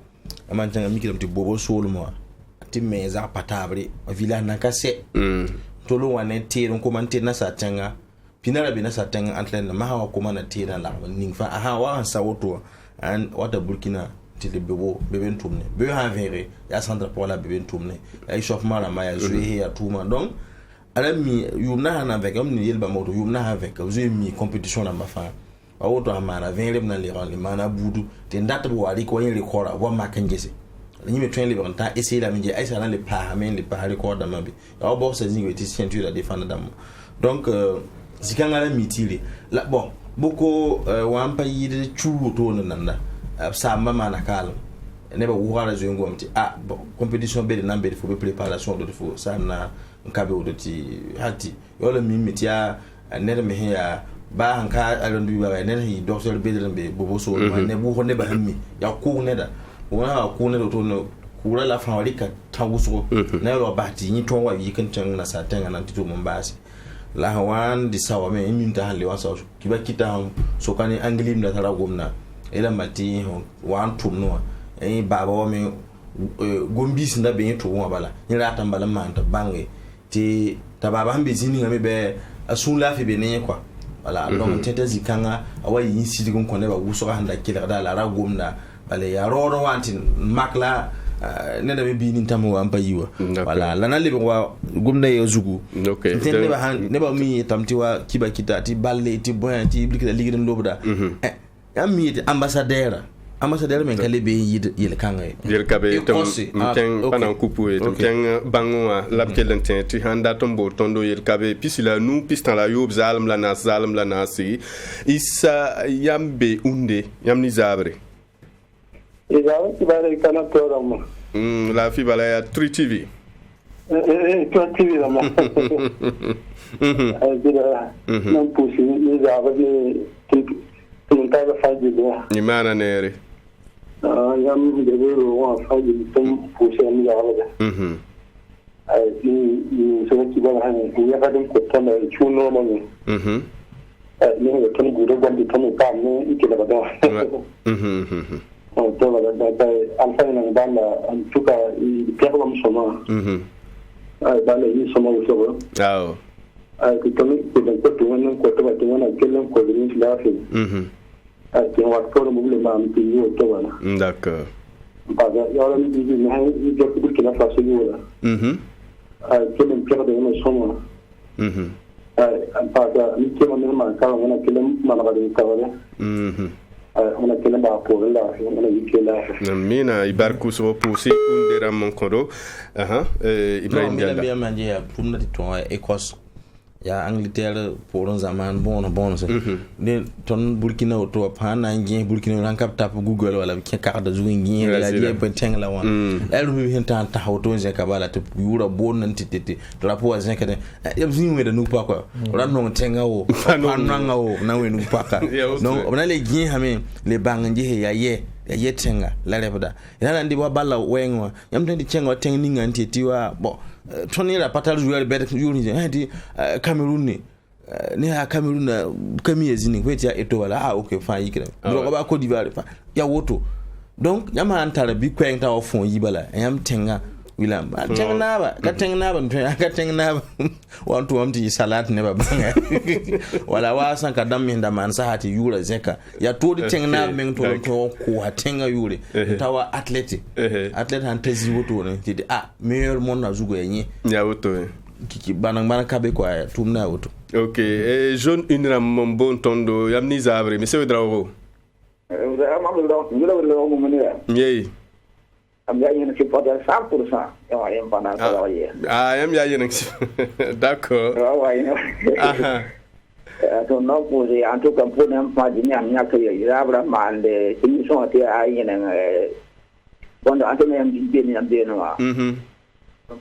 Speaker 3: man tanga mikiram ti bobo solmo ti meza patabre vila na kase tolo wane tiro ko man tina sa tanga pinara bina sa tanga antlen ma hawa ko man tira la ning fa aha wa sa woto an wata Burkina ti le beben tumne be ha vere ya centre pour la beben tumne ay chauffement la ma ya jouer ya tuma donc ala mi yumna na avec am ni yelba moto yumna avec vous mi compétition na mafa ba woto amana 20 leb na le ran le mana budu te ndata bo wali ko yin record wa makangese ni me train le ta essayer la mi ay ça le pa men le pa record da mabi ya bo se zingo ti ceinture da défendre dam donc zikanga la mitile la bon boko wampa yide chuwo to nanda samba mana kala ne ba wura zo ngom ti bon compétition be de nambe de faut préparation de faut ça na nkabe o ti hati yo le mimiti ya ne me ya ba hanka alondu ba ne hi docteur be de be bobo so ne bu ho ne ba hammi ya ko ne da wona ko ne to no kura la fawarika tawuso na lo ba ti ni to wa yi kan tan na sa tan na tito mun basi la hawan di sawa me min ta halle wasa kiba kita so kan anglim da tara gomna ela mati wan tumno baba wa me gombis nda be to wa bala ni rata mbala man ta bange ti ta baba hambe zini ngame be asun la fi be ne kwa wala donc tete zikanga awa yin sidi gon konne ba wuso ka handa kila da la ra gomna bale ya roro wanti makla ne da be bi ni tamu wa yiwa wala lana lebe wa gomna ye zugu ne ba ne ba mi tamti wa kiba kita ti balle ti boyan ti blikida ligidin lobda mi ambassadeur men kale be yil kanga
Speaker 1: yel kabe tam ten panan kupu ten bangwa labkelen ten ti handa tombo tondo yel kabe pisila nu pistan la yob zalim la nasi isa yambe unde yamni zabre
Speaker 5: Izawa kibale kana program
Speaker 1: la fi bala ya 3 TV
Speaker 5: 3 TV la ma non pusi Izawa ni tuntaba faji do
Speaker 1: ni mana nere
Speaker 5: yam de bero wa faji tum pusi ni Izawa ni so kibala hani ya kadin ko tana chuno mo ni ni ko gudo gondi tan ka ni ikela bada to da alfa ni banda tuka pego msoma bale ni soma uso ko tomi ko da to wannan ko to ba to wannan kelen ko ni lafi ke wa ko mo le ma mi ni to wala
Speaker 1: d'accord
Speaker 5: ba ga yo ni di ni hay ni je ko ki na fa so yo kelen pego de mo soma ba ga ni ke mo ma ka wannan kelen ma na ba de ka wala ona kele ba ko la ona yikela
Speaker 1: mina ibarku so poussi undera mon kodo Ibrahim
Speaker 3: Diallo bien manje ya pumna ti to Écosse ya Angleterre pour un zaman bon so ne ton Burkina to pa na ngi Burkina ran kap tap Google wala ke carte de jouer ngi la die penteng la wan el mi hen tan ta hoto je ka bala to yura bon nan titete drapeau azin ka ya bzin we da nu pa ko ran no tenga wo pananga wo na we nu pa ka donc on a les gien hame les bangi ya ye tenga la rebda ina ndi ba bala wenwa yam tan di tenga tenga ni nganti tiwa bon toni la patal jouer bet yuri ndi Cameroun ni ha Cameroun kamiye zini kweti ya eto wala okay fine yikira do ba Côte d'Ivoire fa ya woto donc yama antara bi kwenta o fon yibala yam tenga wilam tenga naba ka tenga naba wantu wamti salat ne ba banga wala wasan ka dam minda man sahati yura zeka ya to di tenga naba men to ko tenga yure tawa athlete han tezi woto ne ti meilleur monde na zugo yenye
Speaker 1: ya woto
Speaker 3: kiki bana kabe kwa tumna woto
Speaker 1: okay jeune une mon bon tondo yamni zabre monsieur Drawo yey
Speaker 5: am ya yene ci poder 100% ya yem bana ko waye
Speaker 1: yam ya yene d'accord
Speaker 5: to no pose en tout cas pour nem pas di ñam ñak ye zabra mande ci son te ay yene bondo antene am di ni am de no wa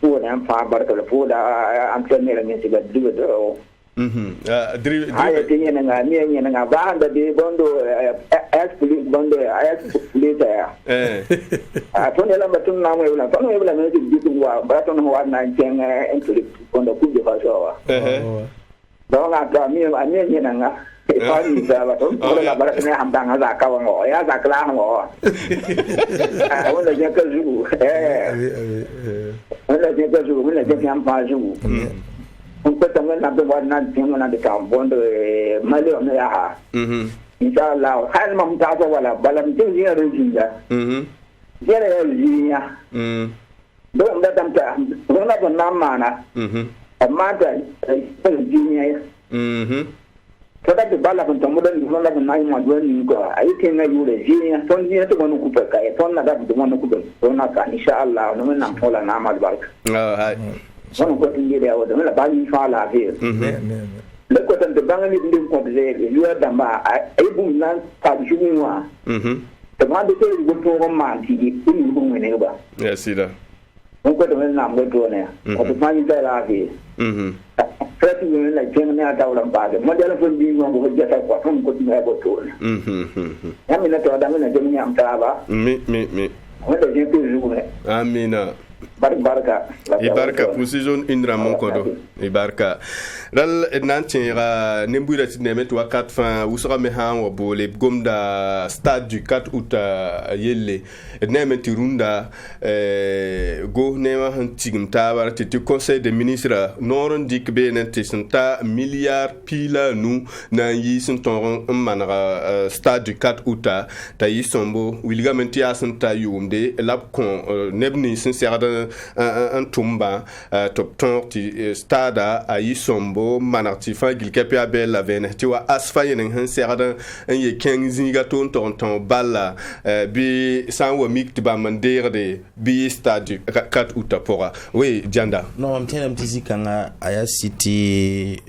Speaker 5: pour nem fa barka le pour da antene la ngi ci ga dibe do ay te yene nga ni yene nga ba da de bondo police bondo police ya to ne la batun na mo wala to no wala ne di di wa ba to no wa na jeng entry bondo ku di fa so wa do nga ta mi ani yene nga fa ni da ba to la ba ne am da nga za ka wa ngo ya za kla ngo wala je ka zu wala je ka zu wala je am pa zu on peut también la devoir na tengo na de cambondo mali on ya inshallah hal mam ta wala balam tin ya rujinda jere ya rujinya do nda tamta do na na mana amma da rujinya to da bala kon tamu da ni la na ma do ni ko ai tin na yure jinya ton ni to wonu ku ka e ton na da do wonu ku do na ka inshallah no na fola na ma barka on ko tingi da wada mala bani fa la fe le ko tan de bangani ndim ko de le yo da ma ay bum nan ta juwa te ma de te go to ma ti di ku ni bu ne ba
Speaker 1: ya sida
Speaker 5: on ko to na mo to ne o to ma ni da la bi fati ni la ken ne ata wala ba de mo de la fo bi mo go jata ko ton ko ni ko to ne ya mi na to da mi na je mi am ta ba
Speaker 1: mi
Speaker 5: on de je to ju ne
Speaker 1: amina
Speaker 5: barka
Speaker 1: ibarka precision indra mon kodo ibarka dal nantinga nembuira tineme to 4 fin usra me han wo bole gomda stade du 4 août yelle neme tirunda go nema han tigmta war ti conseil des ministres noron dik be nante santa milliard pila nu na yi sun ton manara stade du 4 août ta yi sombo wilgamenti asanta yumde lab kon nebni sincère un tumba top ton stada ayi sombo manarti fa gilkepi abel la vene ti wa asfa yenen han serda en ye 15 ga ton balla bi san wa mikti ba manderde bi stade 4 août pora oui janda
Speaker 3: non am tenem tisi kanga aya city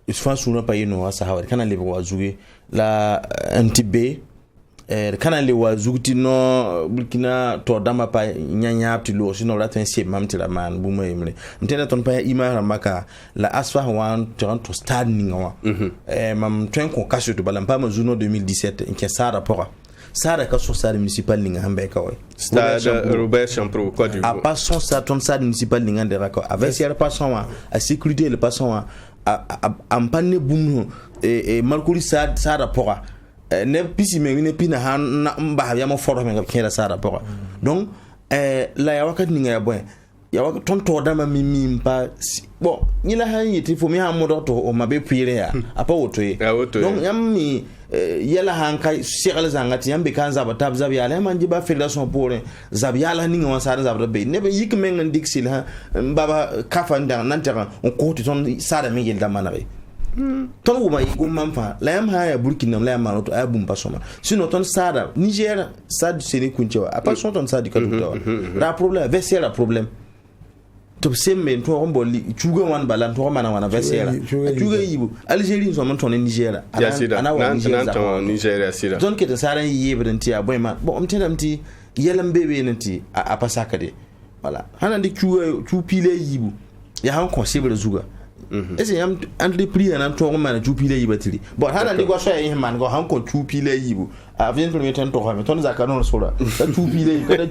Speaker 3: isfa suna pa yino asa hawa kana lebe wa zuge la ntb kana le wa zugti no Burkina to dama pa nyanya aptilo sino la ten se mamtira man bu mayimle mtenda ton pa ima maka la asfa wan to stade ninga mam tren ko kaso to balampa ma juno 2017 en sara pora sara ka so stade municipal ninga hambe ka way
Speaker 1: stade Robert Champro quoi du
Speaker 3: a pas son stade municipal ninga de rako avec ser passant à sécurité le passant a panne bum et malkuri sara pora ne pisi me ne pina han mba ya mo foro me kera sara pora donc la ya wakati ninga ya boy ya wakati tonto dama mimi mpa bon ni la han yiti fo mi ha mo to o mabe pire ya apa woto donc yammi yala han kai shekala zangati yambe kanza ba tab zabi ala man jiba federation pour zabi ala ninga wan sara zabra be ne be yik men dixil ha baba kafa ndan nantera on ko ton sara mi yel damanare ton wuma yigo mamfa la yam ha ya Burkina la yam to abum pasoma sinon ton sada Niger sad seni kunchewa apa son ton sad kaluta la problème vesera problème to semme to rombo li chuga wan balan to mana wana vesera chuga yibu Algérie so man ton Niger
Speaker 1: ana wa Niger sida
Speaker 3: don ke ta saran yibe den ti aboy ma bon mtedamti yelam bebe nanti a pasaka de voilà hanandi chu pile yibu ya han concebre zuga ese yam entreprise na to ma chupile yibatiri but hana ndi go so yin man go han ko chupile yibu a vien premier temps to ha ton zakano no sura ta chupile kada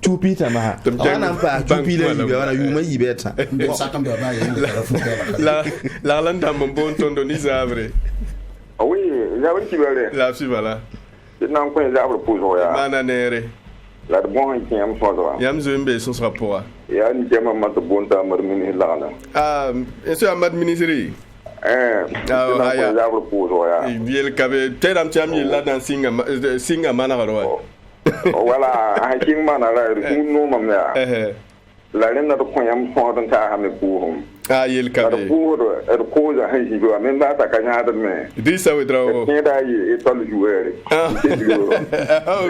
Speaker 3: chupi ta ma hana pa chupile yibe wana yuma yibeta
Speaker 2: sakam ba ba yin
Speaker 1: la landa mon bon ton do ni zabre
Speaker 6: oui ya won kibare
Speaker 1: la fi bala
Speaker 6: nan ko zabre pozo ya
Speaker 1: mana nere
Speaker 6: la bon qui am so
Speaker 1: yam zombe son rapport
Speaker 6: ya ni jema mat bonta mar min lana
Speaker 1: eso amad ministry
Speaker 6: ya zabre pozo ya
Speaker 1: biel kabe teram cham yilla dan singa mana ro
Speaker 6: wala hakin mana la no mam ya la len na ko yam so don ta ha me buhum
Speaker 1: yel kabe
Speaker 6: buhuro ko za han jibo men ba ta kan hada me
Speaker 1: disa widrawo
Speaker 6: ni da yi etol joueur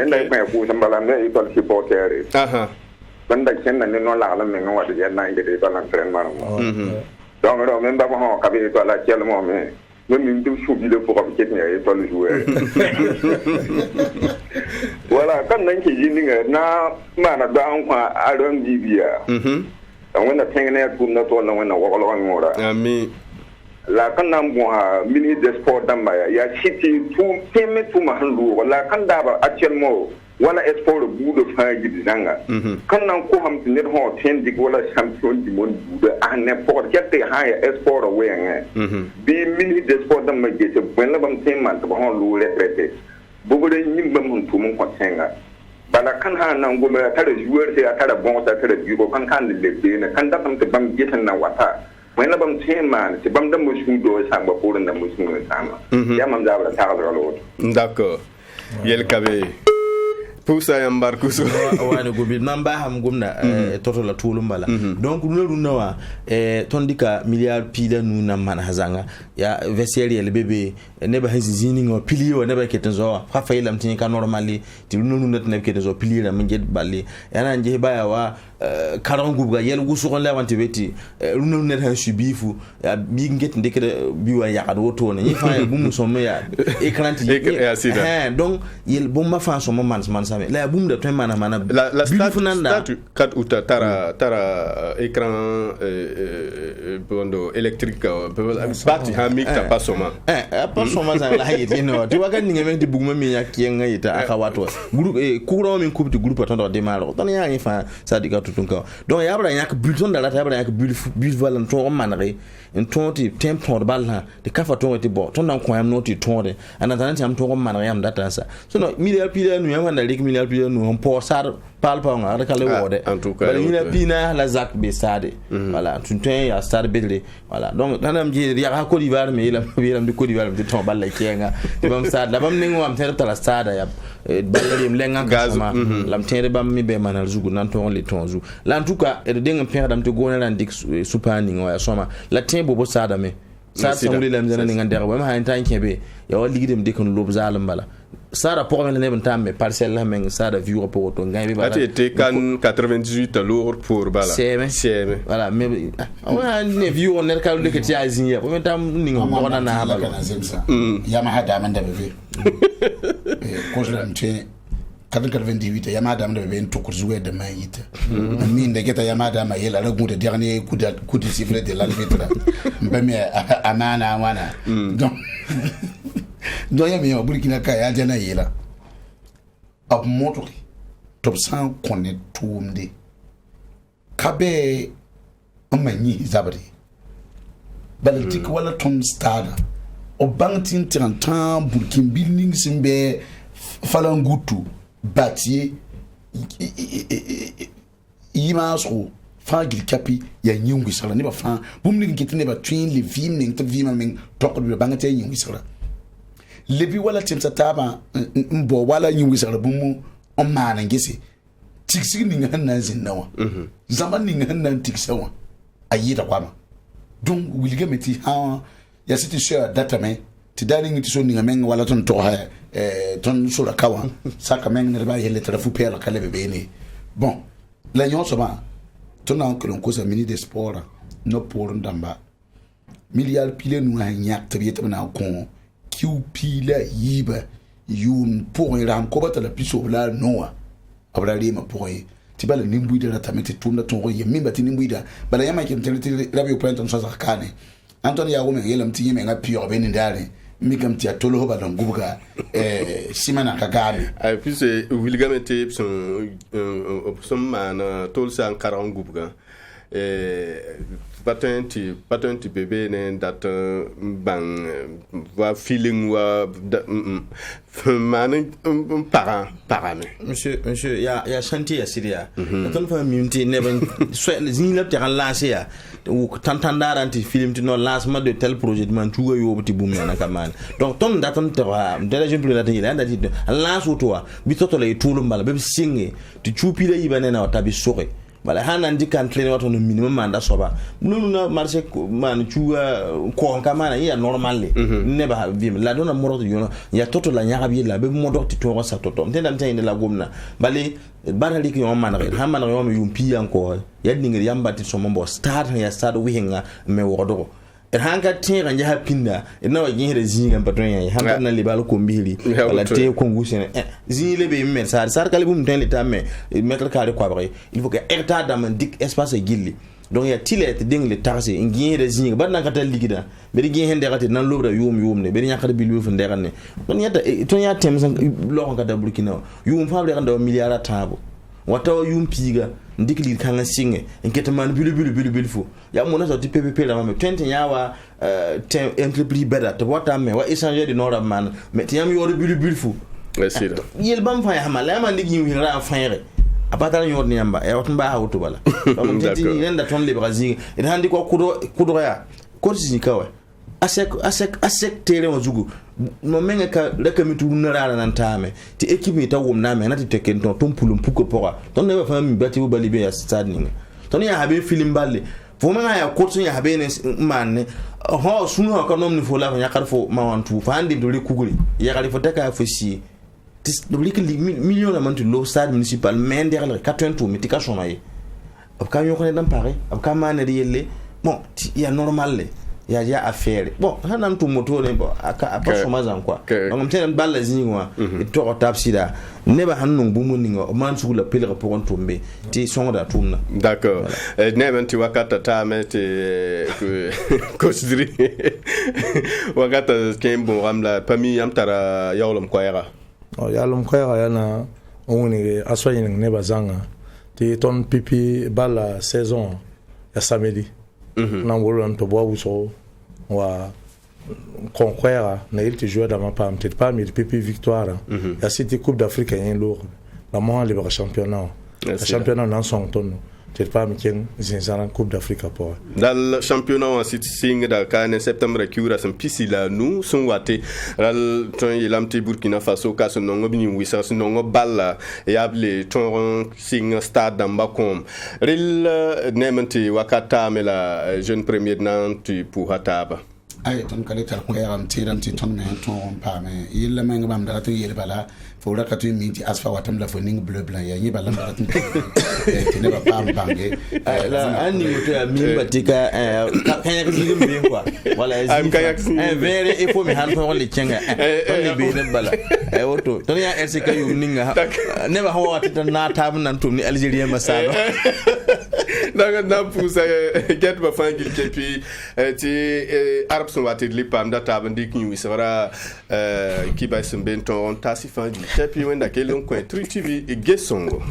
Speaker 6: en da ko sambala me etol supporter banda kenna ne no la me no wadi na ngede balan entraînement donc ro men ba ko ka be to la kel mo me min dum subi le pour que ni etol joueur voilà kan nan ke yini na mana da an kwa aron bibia and when the thing na tu na to na when na wogolo ngora
Speaker 1: ami
Speaker 6: la kan nan bo ha mini de sport damba ya city tu teme tu ma handu wala kan da ba actuellement wala sport bu de fa gidi danga kan nan ko ham tin ho ten dig wala champion di mon bu de an n'importe quel ha ya sport we bi mini de sport damba je te ben la bam tema to ho lu retraité bu de nyim bam hun tu mon ko tenga bala kan ha nan go me tare joueur se atara bon ta tare bi ko kan le be ne kan da tam te bam getan na wata when bam tema te bam da mo shudo sa ba ko na mo shudo sama ya mam da ba ta ga lo
Speaker 1: d'accord yel kabe pousa yambarku so
Speaker 3: wani gobi namba ham gumna toto la tulum bala donc nuru nawa tondika milliard pila nu na man hazanga ya veseri el bebe ne ba hazini ngo pili wa ne ba ketenzo fa failam tin ka normally ti nuru net ne ketenzo pili na mjet balli yana nje baya wa karan gubga yel gusu kon la wanti beti runu net han subifu bi nget ndeke bi wa ya kado to ne fa bu mu so me ya écran ti donc yel bon ma fa so man same la bu mu de to mana
Speaker 1: la statut 4 août tara écran bondo électrique parti ha mi ta pas soma
Speaker 3: pas soma za la hayiti no ti waga ni ngem di buguma mi ya kienga ita aka wato groupe courant min coupe de groupe ton de démarrer ton ya fa ça diga tout donc ya bra yak bulletin da la ta bra yak bul volant ton manare en ton ti tempo de balle de kafa ton ti bo ton dan ko am no ti ton de anatan ti am ton manare am data sa so no milliard pile nu yamba da lik milliard pile nu on po sar palpa on ara kale wode
Speaker 1: en tout cas
Speaker 3: milliard pina la zak be stade voilà tout temps ya stade bedle voilà donc danam ji ya ha Côte d'Ivoire mais il de Côte d'Ivoire de ton balle kienga bam stade la bam ningo am tere tala stade ya balle dem lenga gaz lam tere bam mi be manal zugu nan ton le ton zu la en tout cas e de ngam père dam te gona lan dik supani ngo ya soma la tin bobo stade me sa samuli lam jana ni ngandere ba ma ha tan kebe ya wali gidem de kan lob zalam bala Sara pour me ne tam me parcelle la men Sara view pour to ngai ba
Speaker 1: était kan 98 lourd pour bala
Speaker 3: c'est voilà mais on ne view on ne ka le que ti azin ya on tam ni ngo na na ba
Speaker 2: ya ma hada man da bebe ko je l'amte 98 ya ma da man da bebe to ko jouer de maït mi ndeketa ya ma da ma yela la gude dernier coup de sifflet de l'arbitre mbeme amana wana donc ya mi Burkina ka ya jana yela ab moto top 100 connaît tout mde kabe amani zabari baltik wala tom stada o bantin 30 ans Burkina building simbe falangutu bâti imaso fagil kapi ya nyungu sala ne ba fa bumni kitne ba twin le vim ne to vima men tokko be bangate nyungu sala lebi wala timsa taba mbo wala nyungu sala bumu on mana ngisi tiksi ni nganna zinnawa zaman ni nganna tiksawa ayida kwama donc wilga meti ha ya siti share data me ti dali ngi so ni ngamen wala ton to ha ton sura kawa saka men ne ba yele trafu pela kale be ni bon la nyon so ba ton an ko ko sa mini de sport no pour ndamba milliard pile nu ha nyak tabieta na ko kiu pila yiba yun pour ram ko bata la piso la noa abrali ma pour ti bala nimbuida la tamete tunda ton ye mimba ti nimbuida bala yama ki mtelete rabio point on sa zakane Anthony ya women yela mtinye menga pure beni ndare mikam ti atolo ba don gubuga simana kagame
Speaker 1: et puis c'est wilgamete son man tol san 40 gubuga patenti bébé ne dat bang va feeling wa man parent
Speaker 3: monsieur ya chantier ya sidia ton fa mimti ne ban soit les ni la te lancer ya ou tantandara anti film ti no lancement de tel projet man tuga yo ti bum na kaman donc ton daton te wa de je plus la te ila ndati lance ou toi bi toto lay toulu mbala be singe ti chupi la yibane na tabi sore wala hanan di kan train wato no minimum manda soba nunu na marché man chuga ko kamana ya normal ne ba bim la dona moro yo ya toto la nyaga bi la be modo ti to sa toto ndem tan la gomna bale barali ki yo manare ha manare yo yum pi anko ya dingir yamba ti so mombo start ya start wihinga me wodo hanga tinga nja hapinda ina wa ginhira zinga patron ya hanga na libalo ko mbili wala te ko ngusene zile be men sar kale bum ten leta me metal kare ko bare il faut que erta dam dik espace gilli donc ya tilet ding le tarse ginhira zinga badna katal ligida be di ginhende gati nan lobra yum ne be nyakata bilu fu nderane ton yata ton ya tem lo ko da Burkina yum fable kan da milliard tabo wata yum piga ndikli kanga singe enkete man bilu fu ya mona so ti ppp la me 20 yawa tem entreprise beda to wata me wa échanger de nord man me tiam yo bilu fu yel bam fa ya mala man digi wi ra faire apata yo ni yamba e wata ba hawto bala donc titi yenda ton le brazil et handi ko kudo ya ko si kawa asek tere wazugu mo menga ka rekamitu nara nan tame ti équipe ta wom na me na ti teken ton pulum puko pora ton ne ba fami bati bo balibe ya stade ninga ton ya habe film balle fo menga ya coach ya habe ne man ho sunu ko nom ni fo la ya karfo mawantu fa andi do le kuguri ya kali fo taka fo si tis do le million la mantu lo stade municipal men derrière 82 mitika somaye Quand on est dans Paris, quand on est réel, bon, il y a normal. Il y a affaire. Bon, ça n'a pas moto, à pas chômage en quoi. Donc, on tient une balle à zingwa, et tu retapes si là. Neba hanung bumuningo, au man sous la pile pour un tomber. Tu son da tourne.
Speaker 1: D'accord. Neba tu wakata tame te considéré. Wakata kembo ramla pami amtara yawlum kwaera.
Speaker 4: Yawlum kwaera yana on assoyé neba zanga. Ti ton pipi bala saison ya samedi. Na wolo on to boa so wa conquérir na il te jouer dans ma pam peut-être pas mais pipi victoire. Ya cité coupe d'Afrique en lourd. La moins libre championnat. Le championnat dans son ton. Peut-être pas mais zinzana coupe d'Afrique pour.
Speaker 1: Dans le championnat en cité sing da kan septembre cura son pisi la nous son waté ral ton ilamti Burkina Faso ka son ngo bini wisa son ngo balla et able ton sing stade d'ambakom ril nementi wakata me la jeune premier nanti pour hataba
Speaker 2: ay ton kale tar ko yaram tiram ti ton me ton pa me yilla me ngam da to yele bala fo la katu mi ti asfa watam la fo ning bleu blanc ya ni bala da tin ne ba pam bange
Speaker 3: la ani moto ya mi batika kaya kasi ngim quoi wala un verre il faut me han ko le chenga on le be ne bala ay woto ton ya RCK yu ninga ne ba hawa ta na tab nan to ni Algérien masalo
Speaker 1: daga na pousa get ba fangi kepi ti arab son waté li pam da tab ndik ni wisara ki ba sun benton on tasi fangi kepi wenda kelon ko 3 TV e gesongo